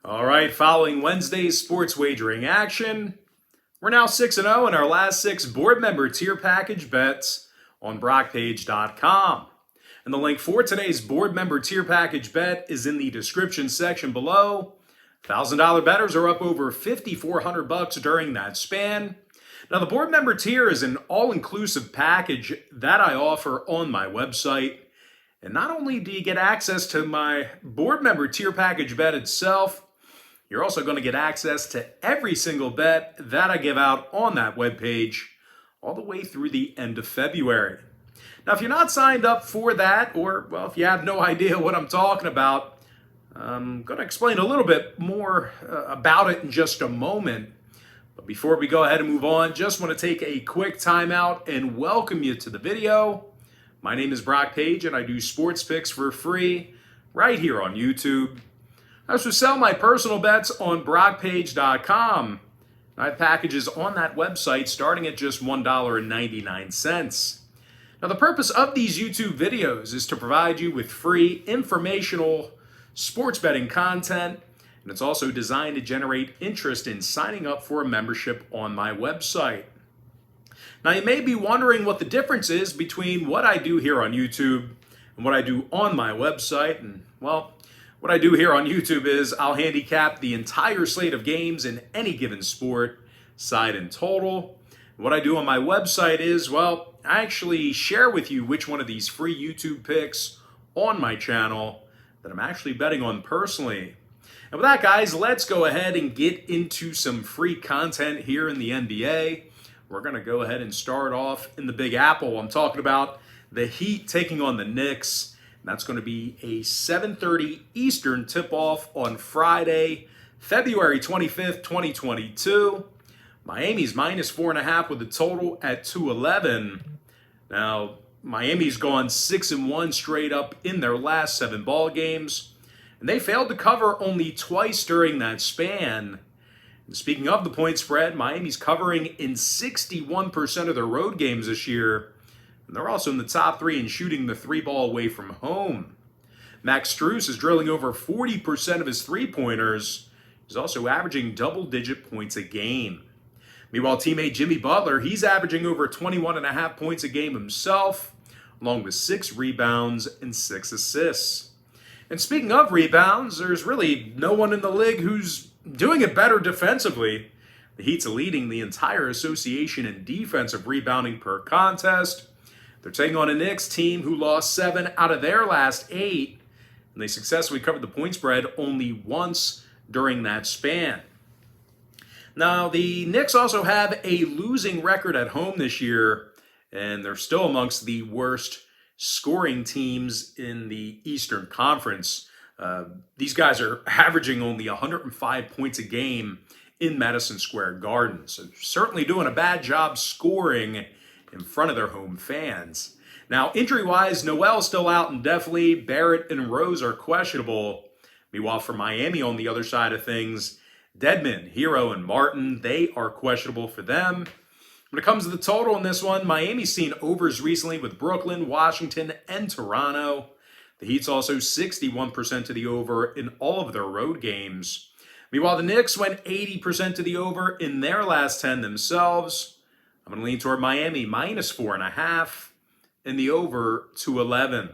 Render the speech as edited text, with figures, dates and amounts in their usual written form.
All right, following Wednesday's sports wagering action, we're now 6-0 in our last 6 board member tier package bets on BrockPage.com. And the link for today's board member tier package bet is in the description section below. $1,000 bettors are up over $5,400 during that span. Now, the board member tier is an all-inclusive package that I offer on my website. And not only do you get access to my board member tier package bet itself, you're also going to get access to every single bet that I give out on that webpage all the way through the end of February. Now, if you're not signed up for that, or, well, if you have no idea what I'm talking about, I'm going to explain a little bit more about it in just a moment. But before we go ahead and move on, just want to take a quick time out and welcome you to the video. My name is Brock Page, and I do sports picks for free right here on YouTube. I also sell my personal bets on BrockPage.com. I have packages on that website starting at just $1.99. Now, the purpose of these YouTube videos is to provide you with free informational sports betting content, and it's also designed to generate interest in signing up for a membership on my website. Now, you may be wondering what the difference is between what I do here on YouTube and what I do on my website, and well, what I do here on YouTube is I'll handicap the entire slate of games in any given sport, side and total. What I do on my website is, well, I actually share with you which one of these free YouTube picks on my channel that I'm actually betting on personally. And with that, guys, let's go ahead and get into some free content here in the NBA. We're going to go ahead and start off in the Big Apple. I'm talking about the Heat taking on the Knicks. That's going to be a 7:30 Eastern tip-off on Friday, February 25th, 2022. Miami's minus 4.5 with a total at 211. Now, Miami's gone 6-1 straight up in their last 7 ball games, and they failed to cover only twice during that span. And speaking of the point spread, Miami's covering in 61% of their road games this year. And they're also in the top 3 in shooting the 3-ball away from home. Max Strus is drilling over 40% of his three-pointers. He's also averaging double-digit points a game. Meanwhile, teammate Jimmy Butler, he's averaging over 21.5 points a game himself, along with 6 rebounds and 6 assists. And speaking of rebounds, there's really no one in the league who's doing it better defensively. The Heat's leading the entire association in defensive rebounding per contest. They're taking on a Knicks team who lost 7 out of their last 8, and they successfully covered the point spread only once during that span. Now, the Knicks also have a losing record at home this year, and they're still amongst the worst scoring teams in the Eastern Conference. These guys are averaging only 105 points a game in Madison Square Garden, so certainly doing a bad job scoring in front of their home fans. Now, injury-wise, Noel's still out indefinitely. Barrett and Rose are questionable. Meanwhile, for Miami on the other side of things, Dedmon, Hero, and Martin, they are questionable for them. When it comes to the total in this one, Miami's seen overs recently with Brooklyn, Washington, and Toronto. The Heat's also 61% to the over in all of their road games. Meanwhile, the Knicks went 80% to the over in their last 10 themselves. I'm going to lean toward Miami minus 4.5 and the over 211.